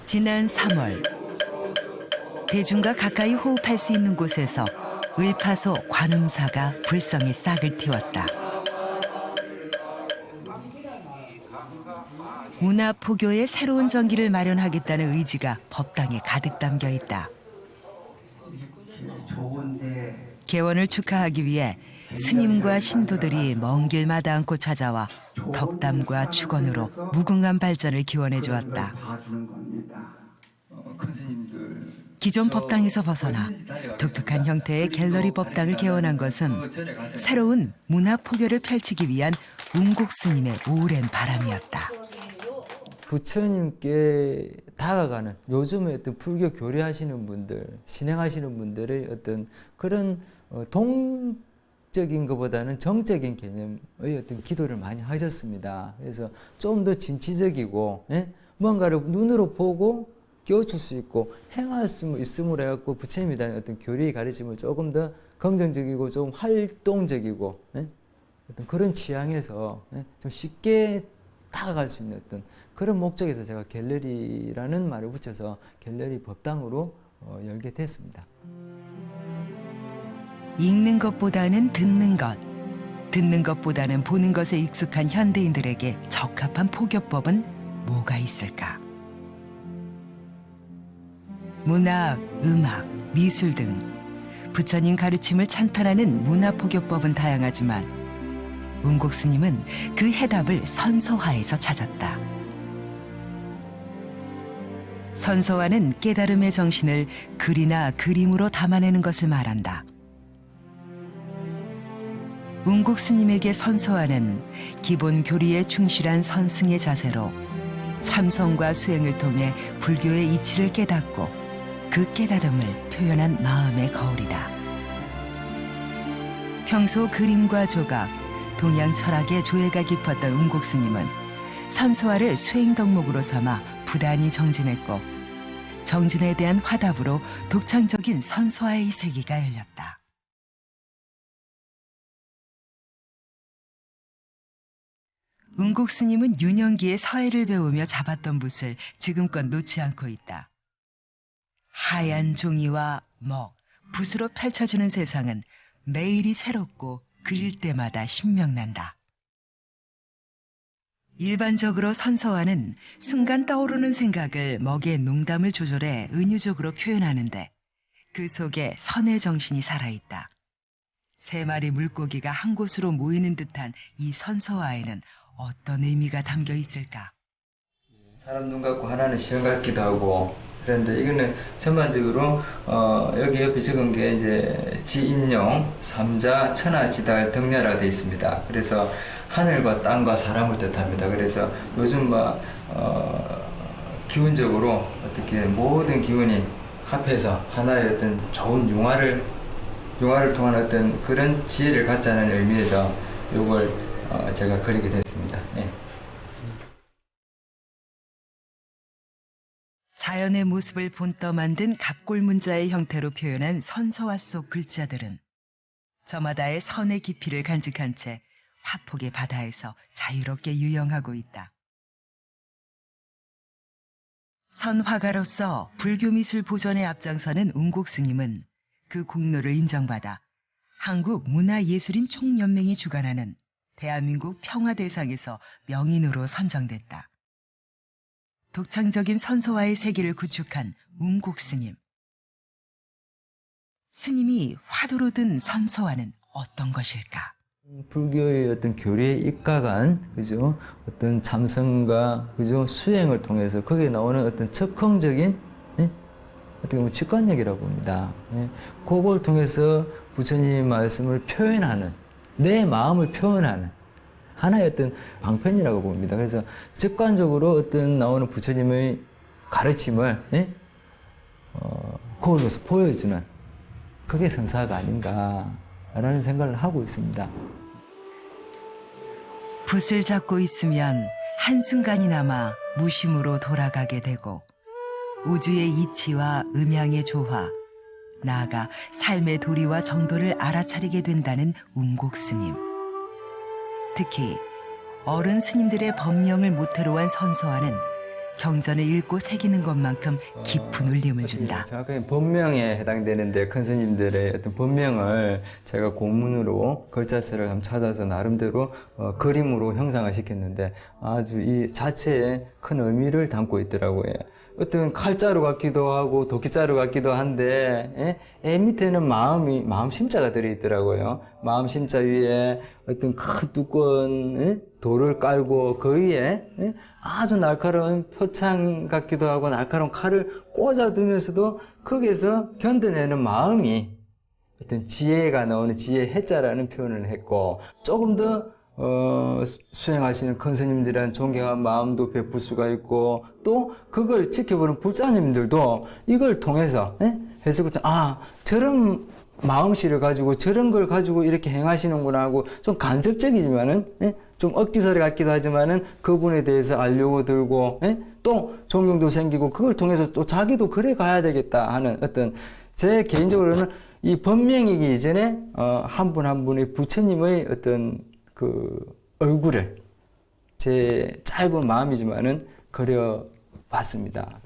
지난 3월 대중과 가까이 호흡할 수 있는 곳에서 을파소 관음사가 불성의 싹을 틔웠다. 문화포교의 새로운 전기를 마련하겠다는 의지가 법당에 가득 담겨 있다. 개원을 축하하기 위해 스님과 신도들이 먼 길마다 않고 찾아와 덕담과 축원으로 무궁한 발전을 기원해 주었다. 기존 법당에서 벗어나 독특한 형태의 갤러리 법당을 개원한 것은 새로운 문화포교를 펼치기 위한 운곡 스님의 오랜 바람이었다. 부처님께 다가가는 요즘에 어떤 불교 교리하시는 분들, 신행하시는 분들의 어떤 그런 동적인 것보다는 정적인 개념의 어떤 기도를 많이 하셨습니다. 그래서 좀 더 진취적이고, 뭔가를 눈으로 보고 깨우칠 수 있고 행할 수 있음으로 해갖고 부처님에 대한 어떤 교리의 가르침을 조금 더 긍정적이고 좀 활동적이고 어떤 그런 취향에서 좀 쉽게 다가갈 수 있는 어떤 그런 목적에서 제가 갤러리라는 말을 붙여서 갤러리 법당으로 열게 됐습니다. 읽는 것보다는 듣는 것, 듣는 것보다는 보는 것에 익숙한 현대인들에게 적합한 포교법은 뭐가 있을까? 문학, 음악, 미술 등 부처님 가르침을 찬탄하는 문화포교법은 다양하지만 운곡 스님은 그 해답을 선서화에서 찾았다. 선서화는 깨달음의 정신을 글이나 그림으로 담아내는 것을 말한다. 운곡 스님에게 선서화는 기본 교리에 충실한 선승의 자세로 참선과 수행을 통해 불교의 이치를 깨닫고 그 깨달음을 표현한 마음의 거울이다. 평소 그림과 조각, 동양 철학의 조예가 깊었던 운곡 스님은 선서화를 수행 덕목으로 삼아 부단히 정진했고 정진에 대한 화답으로 독창적인 선서화의 세계가 열렸다. 운곡 스님은 유년기에 서예를 배우며 잡았던 붓을 지금껏 놓지 않고 있다. 하얀 종이와 먹, 붓으로 펼쳐지는 세상은 매일이 새롭고 그릴 때마다 신명난다. 일반적으로 선서화는 순간 떠오르는 생각을 먹의 농담을 조절해 은유적으로 표현하는데 그 속에 선의 정신이 살아있다. 세 마리 물고기가 한 곳으로 모이는 듯한 이 선서화에는 어떤 의미가 담겨 있을까? 사람 눈 같고 하나는 시험 같기도 하고 그런데 이거는 전반적으로 여기 옆에 적은 게 이제 지인용 삼자 천하지달 덕녀라 되어 있습니다. 그래서 하늘과 땅과 사람을 뜻합니다. 그래서 요즘 기운적으로 어떻게 모든 기운이 합해서 하나의 어떤 좋은 융화를 통한 어떤 그런 지혜를 갖자는 의미에서 이걸 제가 그리게 됐습니다. 네. 자연의 모습을 본떠 만든 갑골문자의 형태로 표현한 선서화 속 글자들은 저마다의 선의 깊이를 간직한 채 화폭의 바다에서 자유롭게 유영하고 있다. 선화가로서 불교미술 보존에 앞장서는 운곡 스님은 그 공로를 인정받아 한국문화예술인 총연맹이 주관하는 대한민국 평화대상에서 명인으로 선정됐다. 독창적인 선서화의 세계를 구축한 운곡 스님. 스님이 화두로 든 선서화는 어떤 것일까? 불교의 어떤 교리에 입각한 그죠 어떤 참선과 그죠 수행을 통해서 거기에 나오는 어떤 적흥적인 어떻게 보면 직관력이라고 봅니다. 그걸 통해서 부처님 말씀을 표현하는 내 마음을 표현하는 하나의 어떤 방편이라고 봅니다. 그래서 직관적으로 어떤 나오는 부처님의 가르침을 거울로서 보여주는 그게 선사가 아닌가라는 생각을 하고 있습니다. 붓을 잡고 있으면 한순간이나마 무심으로 돌아가게 되고 우주의 이치와 음양의 조화, 나아가 삶의 도리와 정도를 알아차리게 된다는 운곡 스님. 특히 어른 스님들의 법명을 모태로 한 선서화는 경전을 읽고 새기는 것만큼 깊은 울림을 준다. 정확하게 법명에 해당되는데 큰 스님들의 어떤 법명을 제가 공문으로 글자체를 한번 찾아서 나름대로 그림으로 형상화 시켰는데 아주 이 자체에 큰 의미를 담고 있더라고요. 어떤 칼자루 같기도 하고 도끼자루 같기도 한데 애 밑에는 마음 심자가 들어있더라고요. 마음 심자 위에 어떤 큰 두꺼운 돌을 깔고 그 위에 아주 날카로운 표창 같기도 하고 날카로운 칼을 꽂아두면서도 거기에서 견뎌내는 마음이 어떤 지혜가 나오는 지혜 해자라는 표현을 했고 조금 더 수행하시는 큰 스님들이란 존경한 마음도 베풀 수가 있고 또 그걸 지켜보는 불자님들도 이걸 통해서 해석을 저런 마음씨를 가지고 저런 걸 가지고 이렇게 행하시는구나 하고 좀 간접적이지만은 좀 억지서리 같기도 하지만은 그분에 대해서 알려고 들고 또 존경도 생기고 그걸 통해서 또 자기도 그래 가야 되겠다 하는 어떤 제 개인적으로는 이 법명이기 이전에 한 분 한 분의 부처님의 어떤 그 얼굴을 제 짧은 마음이지만은 그려봤습니다.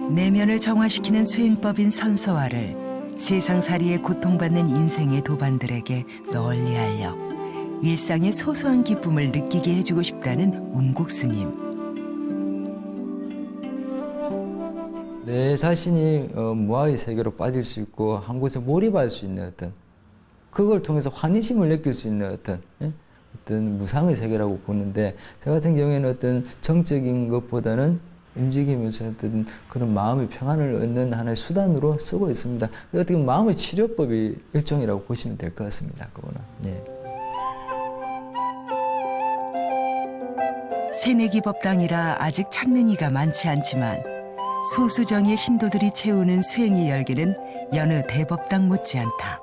내면을 정화시키는 수행법인 선서화를 세상살이에 고통받는 인생의 도반들에게 널리 알려 일상의 소소한 기쁨을 느끼게 해주고 싶다는 운곡 스님. 내 자신이 무아의 세계로 빠질 수 있고 한 곳에 몰입할 수 있는 어떤 그걸 통해서 환희심을 느낄 수 있는 어떤 무상의 세계라고 보는데 저 같은 경우에는 어떤 정적인 것보다는 움직이면서 어떤 그런 마음의 평안을 얻는 하나의 수단으로 쓰고 있습니다. 어떻게 보면 마음의 치료법이 일종이라고 보시면 될 것 같습니다. 그거는. 예. 새내기 법당이라 아직 찾는 이가 많지 않지만 소수정의 신도들이 채우는 수행의 열기는 여느 대법당 못지않다.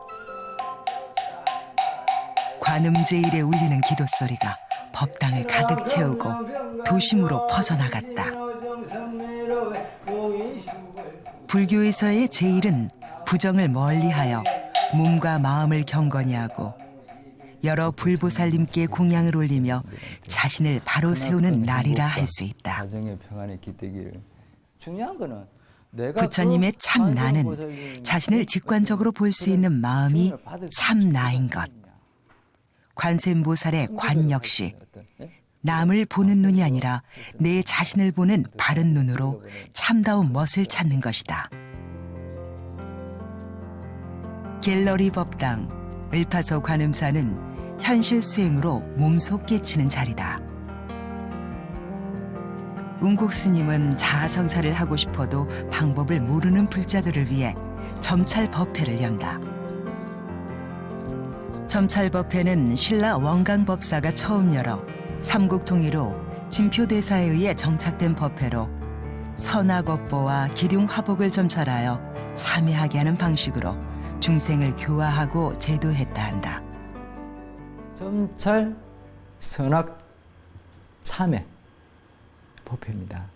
관음제일에 울리는 기도소리가 법당을 가득 채우고 도심으로 퍼져나갔다. 불교에서의 제일은 부정을 멀리하여 몸과 마음을 경건히 하고 여러 불보살님께 공양을 올리며 자신을 바로 세우는 날이라 할 수 있다. 가정의 평안에 깃들기를. 중요한 거는 부처님의 참 나는 자신을 직관적으로 볼 수 있는 마음이 참 나인 것. 관세음보살의 관 역시 남을 보는 눈이 아니라 내 자신을 보는 바른 눈으로 참다운 멋을 찾는 것이다. 갤러리 법당, 을파서 관음사는 현실 수행으로 몸소 깨치는 자리다. 운곡 스님은 자아성찰을 하고 싶어도 방법을 모르는 불자들을 위해 점찰법회를 연다. 점찰법회는 신라 원광법사가 처음 열어 삼국통일후 진표대사에 의해 정착된 법회로 선악업보와 기륭화복을 점찰하여 참여하게 하는 방식으로 중생을 교화하고 제도했다 한다. 점찰, 선악, 참회 법회입니다.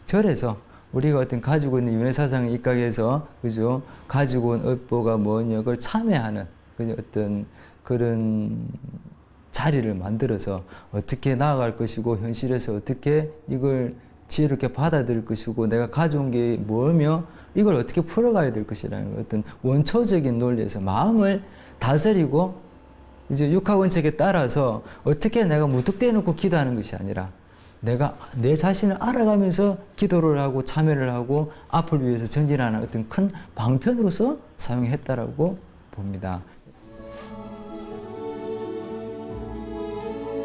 절에서 우리가 어떤 가지고 있는 윤회사상에 입각해서 그죠 가지고 온 업보가 뭐냐 그걸 참회하는 어떤 그런 자리를 만들어서 어떻게 나아갈 것이고 현실에서 어떻게 이걸 지혜롭게 받아들일 것이고 내가 가져온 게 뭐며 이걸 어떻게 풀어가야 될 것이라는 어떤 원초적인 논리에서 마음을 다스리고 이제 육하원칙에 따라서 어떻게 내가 무턱대어 놓고 기도하는 것이 아니라 내가 내 자신을 알아가면서 기도를 하고 참여를 하고 앞을 위해서 전진하는 어떤 큰 방편으로서 사용했다라고 봅니다.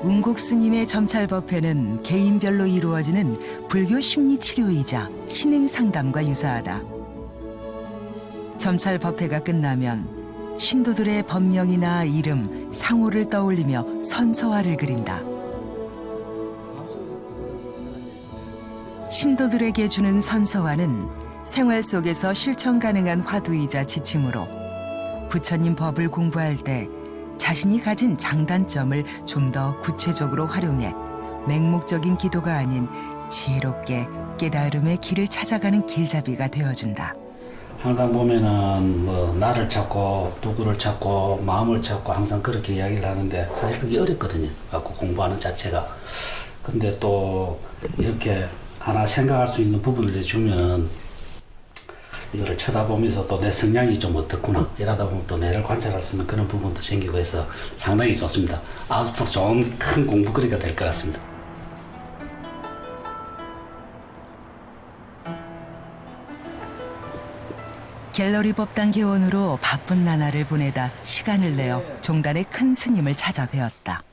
운곡 스님의 점찰법회는 개인별로 이루어지는 불교 심리치료이자 신행상담과 유사하다. 점찰법회가 끝나면 신도들의 법명이나 이름, 상호를 떠올리며 선서화를 그린다. 신도들에게 주는 선서화는 생활 속에서 실천 가능한 화두이자 지침으로 부처님 법을 공부할 때 자신이 가진 장단점을 좀 더 구체적으로 활용해 맹목적인 기도가 아닌 지혜롭게 깨달음의 길을 찾아가는 길잡이가 되어준다. 항상 보면은 뭐 나를 찾고 누구를 찾고 마음을 찾고 항상 그렇게 이야기를 하는데 사실 그게 어렵거든요. 갖고 공부하는 자체가. 근데 또 이렇게 하나 생각할 수 있는 부분을 주면은 이거를 쳐다보면서 또 내 성향이 좀 어떻구나 이러다 보면 또 내를 관찰할 수 있는 그런 부분도 생기고 해서 상당히 좋습니다. 아주 좋은 큰 공부거리가 될 것 같습니다. 갤러리 법당 개원으로 바쁜 나날을 보내다 시간을 내어 종단의 큰 스님을 찾아뵈었다.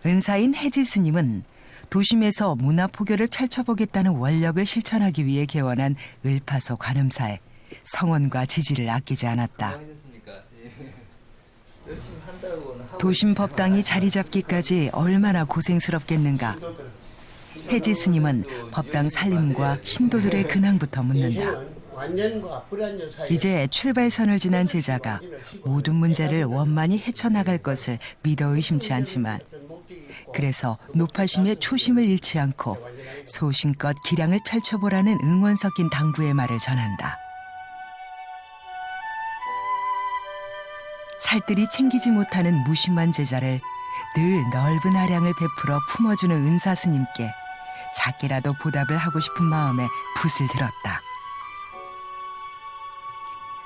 은사인 해지 스님은 도심에서 문화포교를 펼쳐보겠다는 원력을 실천하기 위해 개원한 을파소 관음사에 성원과 지지를 아끼지 않았다. 도심 법당이 자리 잡기까지 얼마나 고생스럽겠는가. 해지 스님은 법당 살림과 신도들의 근황부터 묻는다. 이제 출발선을 지난 제자가 모든 문제를 원만히 헤쳐나갈 것을 믿어 의심치 않지만 그래서 노파심의 초심을 잃지 않고 소신껏 기량을 펼쳐보라는 응원 섞인 당부의 말을 전한다. 살뜰히 챙기지 못하는 무심한 제자를 늘 넓은 아량을 베풀어 품어주는 은사 스님께 작게라도 보답을 하고 싶은 마음에 붓을 들었다.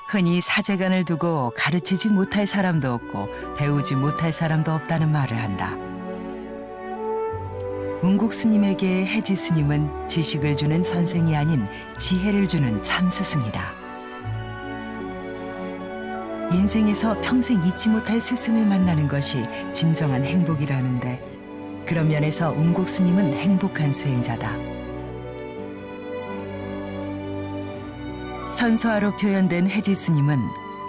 흔히 사제간을 두고 가르치지 못할 사람도 없고 배우지 못할 사람도 없다는 말을 한다. 운곡 스님에게 해지 스님은 지식을 주는 선생이 아닌 지혜를 주는 참 스승이다. 인생에서 평생 잊지 못할 스승을 만나는 것이 진정한 행복이라는데 그런 면에서 운곡 스님은 행복한 수행자다. 선서화로 표현된 해지 스님은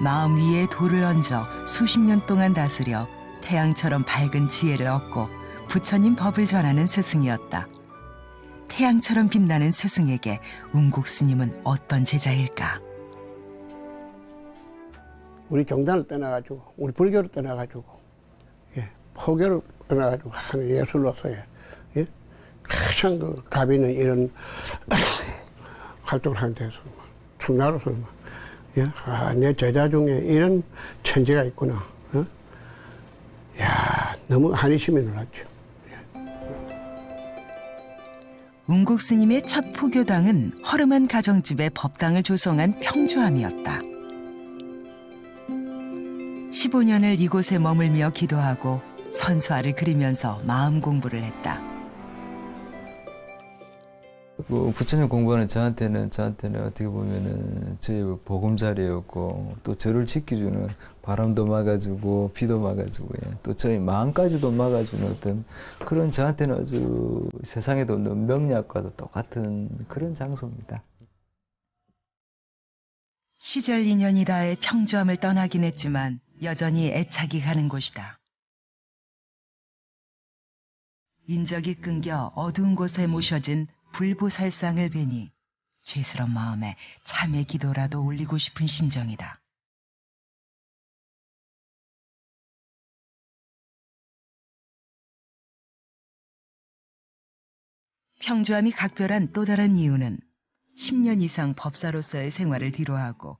마음 위에 돌을 얹어 수십 년 동안 다스려 태양처럼 밝은 지혜를 얻고 부처님 법을 전하는 스승이었다. 태양처럼 빛나는 스승에게 운곡 스님은 어떤 제자일까? 우리 종단을 떠나가지고 우리 불교를 떠나가지고 포교를 떠나가지고 하는 예술로서의 가장 그 가비는 이런 활동을 하는 데서 참 나로서는 내 제자 중에 이런 천재가 있구나. 야, 너무 한이심이 놀랐죠. 운곡 스님의 첫 포교당은 허름한 가정집에 법당을 조성한 평주함이었다. 15년을 이곳에 머물며 기도하고 선수화를 그리면서 마음 공부를 했다. 부처님 공부하는 저한테는 어떻게 보면은 저희 보금자리였고 또 저를 지켜주는 바람도 막아주고 비도 막아주고 또 저희 마음까지도 막아주는 어떤 그런 저한테는 아주 세상에도 없는 명약과도 똑같은 그런 장소입니다. 시절 인연이 다해 평주함을 떠나긴 했지만 여전히 애착이 가는 곳이다. 인적이 끊겨 어두운 곳에 모셔진 불보살상을 뵈니 죄스런 마음에 참의 기도라도 올리고 싶은 심정이다. 평주함이 각별한 또 다른 이유는 10년 이상 법사로서의 생활을 뒤로하고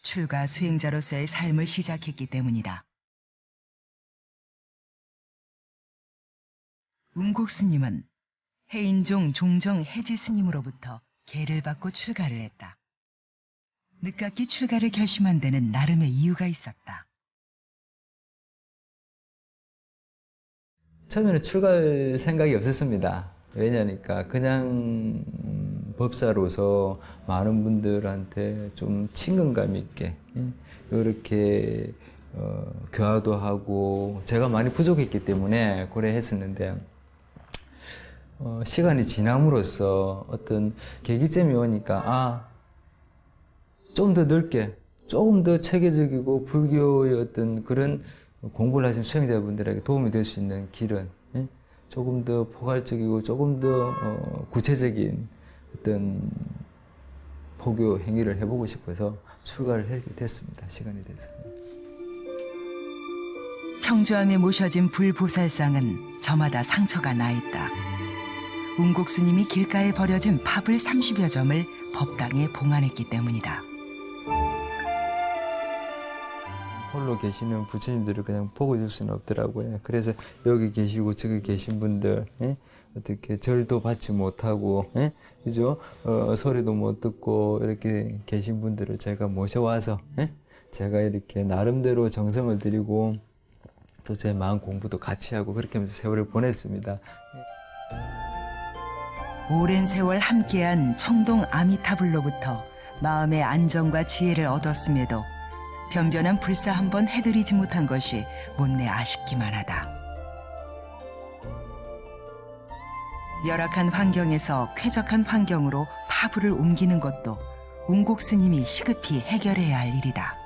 출가 수행자로서의 삶을 시작했기 때문이다. 운곡 스님은 해인종 종정 해지 스님으로부터 계를 받고 출가를 했다. 늦깎이 출가를 결심한 데는 나름의 이유가 있었다. 처음에는 출가할 생각이 없었습니다. 왜냐니까 그냥 법사로서 많은 분들한테 좀 친근감 있게 이렇게 교화도 하고 제가 많이 부족했기 때문에 그래 했었는데 시간이 지남으로써 어떤 계기점이 오니까 좀 더 넓게 조금 더 체계적이고 불교의 어떤 그런 공부를 하신 수행자분들에게 도움이 될 수 있는 길은 조금 더 포괄적이고 조금 더 구체적인 어떤 포교 행위를 해보고 싶어서 출가를 하게 됐습니다. 시간이 돼서. 평주함에 모셔진 불보살상은 저마다 상처가 나 있다. 운곡 스님이 길가에 버려진 팝을 30여 점을 법당에 봉안했기 때문이다. 홀로 계시는 부처님들을 그냥 보고 줄 수는 없더라고요. 그래서 여기 계시고 저기 계신 분들, 예? 어떻게 절도 받지 못하고, 예? 그죠? 소리도 못 듣고 이렇게 계신 분들을 제가 모셔와서, 예? 제가 이렇게 나름대로 정성을 들이고 또 제 마음 공부도 같이 하고 그렇게 하면서 세월을 보냈습니다. 오랜 세월 함께한 청동 아미타불로부터 마음의 안정과 지혜를 얻었음에도 변변한 불사 한 번 해드리지 못한 것이 못내 아쉽기만 하다. 열악한 환경에서 쾌적한 환경으로 파부를 옮기는 것도 운곡 스님이 시급히 해결해야 할 일이다.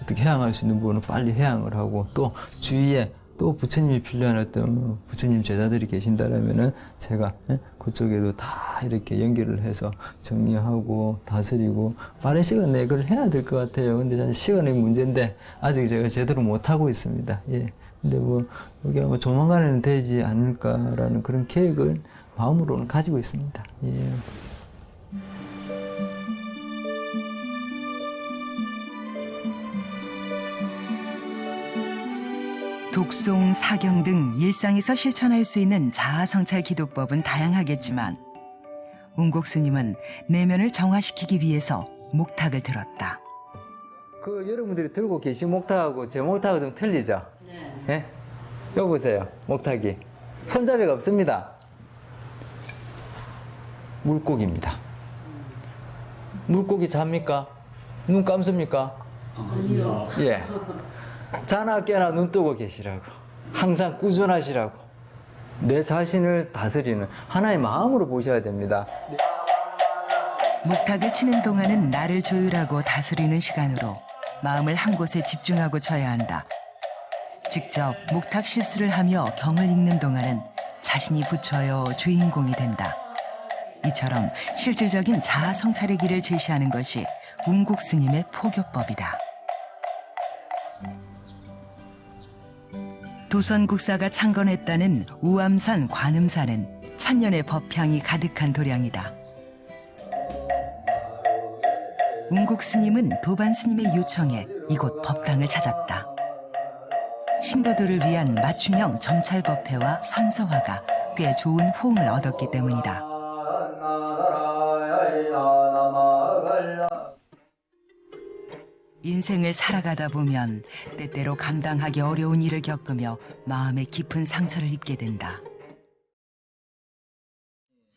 어떻게 해양할 수 있는 부분은 빨리 해양을 하고 또 주위에 또 부처님이 필요한 어떤 부처님 제자들이 계신다라면은 제가 그쪽에도 다 이렇게 연결을 해서 정리하고 다스리고 빠른 시간 내에 그걸 해야 될 것 같아요. 근데 사실 시간의 문제인데 아직 제가 제대로 못 하고 있습니다. 예. 근데 뭐 여기 아마 조만간에는 되지 않을까라는 그런 계획을 마음으로는 가지고 있습니다. 예. 독송, 사경 등 일상에서 실천할 수 있는 자아성찰 기도법은 다양하겠지만 운곡 스님은 내면을 정화시키기 위해서 목탁을 들었다. 그 여러분들이 들고 계신 목탁하고 제 목탁하고 좀 틀리죠? 네. 예? 여기 보세요. 목탁이. 손잡이가 없습니다. 물고기입니다. 물고기 잡니까? 눈 감습니까? 아니요. 예. 자나 깨나 눈 뜨고 계시라고. 항상 꾸준하시라고. 내 자신을 다스리는 하나의 마음으로 보셔야 됩니다. 목탁을 치는 동안은 나를 조율하고 다스리는 시간으로 마음을 한 곳에 집중하고 쳐야 한다. 직접 목탁 실수를 하며 경을 읽는 동안은 자신이 부처여 주인공이 된다. 이처럼 실질적인 자아 성찰의 길을 제시하는 것이 운곡 스님의 포교법이다. 도선국사가 창건했다는 우암산 관음산은 천년의 법향이 가득한 도량이다. 운곡 스님은 도반 스님의 요청에 이곳 법당을 찾았다. 신도들을 위한 맞춤형 점찰법회와 선서화가 꽤 좋은 호응을 얻었기 때문이다. 인생을 살아가다 보면 때때로 감당하기 어려운 일을 겪으며 마음에 깊은 상처를 입게 된다.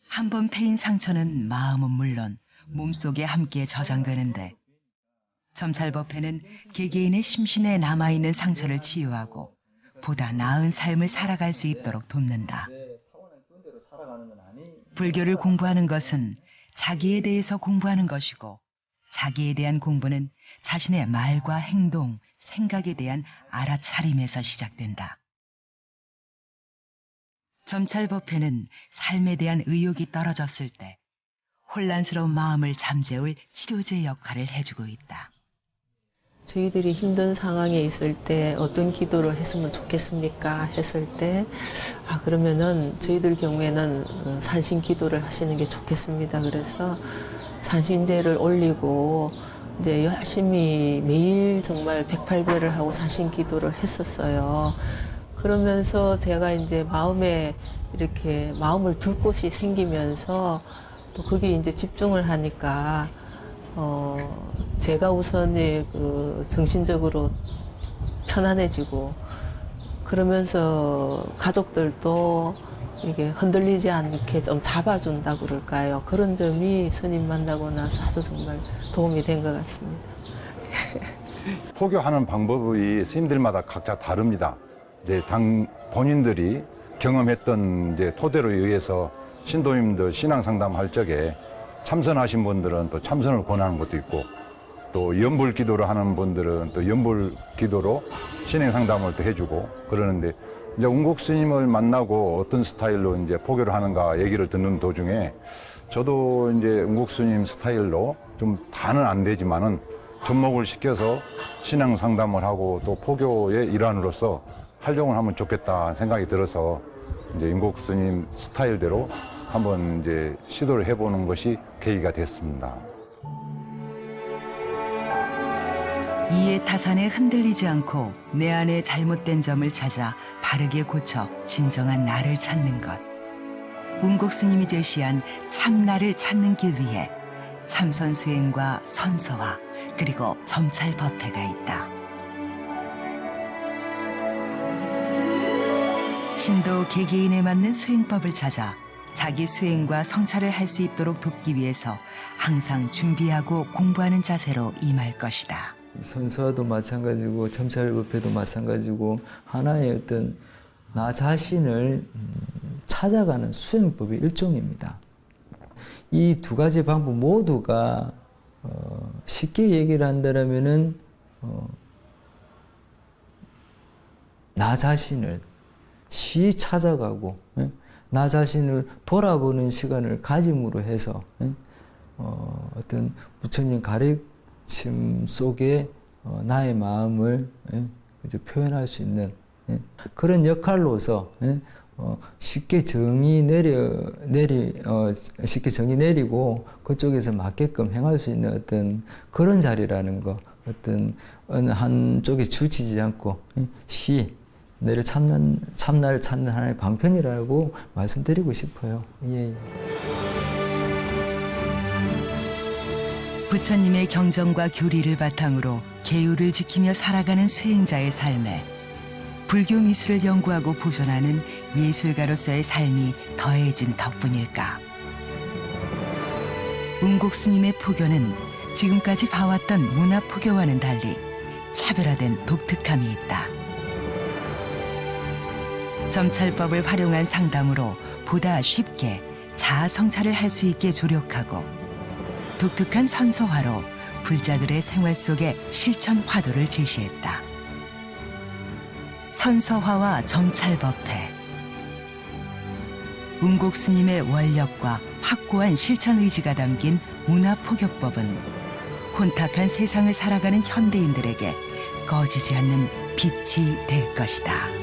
한 번 패인 상처는 마음은 물론 몸속에 함께 저장되는데 점찰법회는 개개인의 심신에 남아있는 상처를 치유하고 보다 나은 삶을 살아갈 수 있도록 돕는다. 불교를 공부하는 것은 자기에 대해서 공부하는 것이고 자기에 대한 공부는 자신의 말과 행동, 생각에 대한 알아차림에서 시작된다. 점찰법회는 삶에 대한 의욕이 떨어졌을 때 혼란스러운 마음을 잠재울 치료제 역할을 해주고 있다. 저희들이 힘든 상황에 있을 때 어떤 기도를 했으면 좋겠습니까? 했을 때, 그러면은 저희들 경우에는 산신 기도를 하시는 게 좋겠습니다. 그래서 산신제를 올리고 이제 열심히 매일 정말 108배를 하고 산신 기도를 했었어요. 그러면서 제가 이제 마음에 이렇게 마음을 둘 곳이 생기면서 또 거기에 이제 집중을 하니까 제가 우선에 정신적으로 편안해지고 그러면서 가족들도 이게 흔들리지 않게 좀 잡아준다고 그럴까요? 그런 점이 스님 만나고 나서 아주 정말 도움이 된 것 같습니다. 포교하는 방법이 스님들마다 각자 다릅니다. 이제 본인들이 경험했던 이제 토대로 의해서 신도님들 신앙 상담할 적에 참선하신 분들은 또 참선을 권하는 것도 있고 또 연불 기도를 하는 분들은 또 연불 기도로 신앙 상담을 또 해주고 그러는데 이제 운곡 스님을 만나고 어떤 스타일로 이제 포교를 하는가 얘기를 듣는 도중에 저도 이제 운곡 스님 스타일로 좀 다는 안 되지만은 접목을 시켜서 신앙 상담을 하고 또 포교의 일환으로서 활용을 하면 좋겠다 생각이 들어서 이제 운곡 스님 스타일대로 한번 이제 시도를 해보는 것이 계기가 됐습니다. 이에 타산에 흔들리지 않고 내 안에 잘못된 점을 찾아 바르게 고쳐 진정한 나를 찾는 것. 운곡 스님이 제시한 참나를 찾는 길 위에 참선 수행과 선서와 그리고 점찰 법회가 있다. 신도 개개인에 맞는 수행법을 찾아 자기 수행과 성찰을 할 수 있도록 돕기 위해서 항상 준비하고 공부하는 자세로 임할 것이다. 선서도 마찬가지고 점찰법회도 마찬가지고 하나의 어떤 나 자신을 찾아가는 수행법의 일종입니다. 이 두 가지 방법 모두가 쉽게 얘기를 한다면은 나 자신을 쉬 찾아가고 나 자신을 돌아보는 시간을 가짐으로 해서 어떤 부처님 가르침 속에 나의 마음을 표현할 수 있는 그런 역할로서 쉽게 정의 쉽게 정의 내리고 그쪽에서 맞게끔 행할 수 있는 어떤 그런 자리라는 거, 어떤 어느 한쪽에 주치지 않고 내를 참나를 찾는 하나의 방편이라고 말씀드리고 싶어요. 예. 부처님의 경전과 교리를 바탕으로 계율을 지키며 살아가는 수행자의 삶에 불교 미술을 연구하고 보존하는 예술가로서의 삶이 더해진 덕분일까. 운곡 스님의 포교는 지금까지 봐왔던 문화 포교와는 달리 차별화된 독특함이 있다. 점찰법을 활용한 상담으로 보다 쉽게 자아 성찰을 할 수 있게 조력하고 독특한 선서화로 불자들의 생활 속에 실천 화두를 제시했다. 선서화와 점찰법회. 운곡 스님의 원력과 확고한 실천 의지가 담긴 문화포교법은 혼탁한 세상을 살아가는 현대인들에게 꺼지지 않는 빛이 될 것이다.